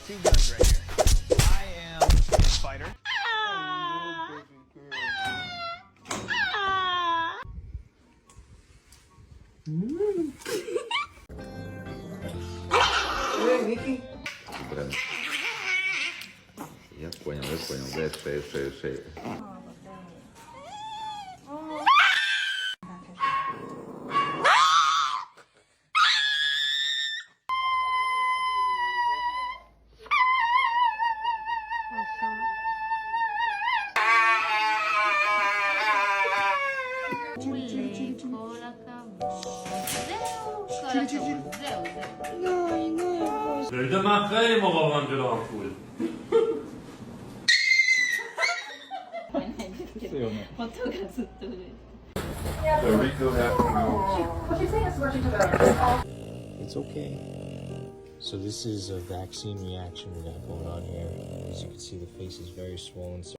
two guns right here. I am a fighter. Я понял. Да, шею. 요즘 막 خیلی مقاوم جلو آمپول. It's okay. So this is a vaccine reaction we got going on here. As you can see, the face is very swollen.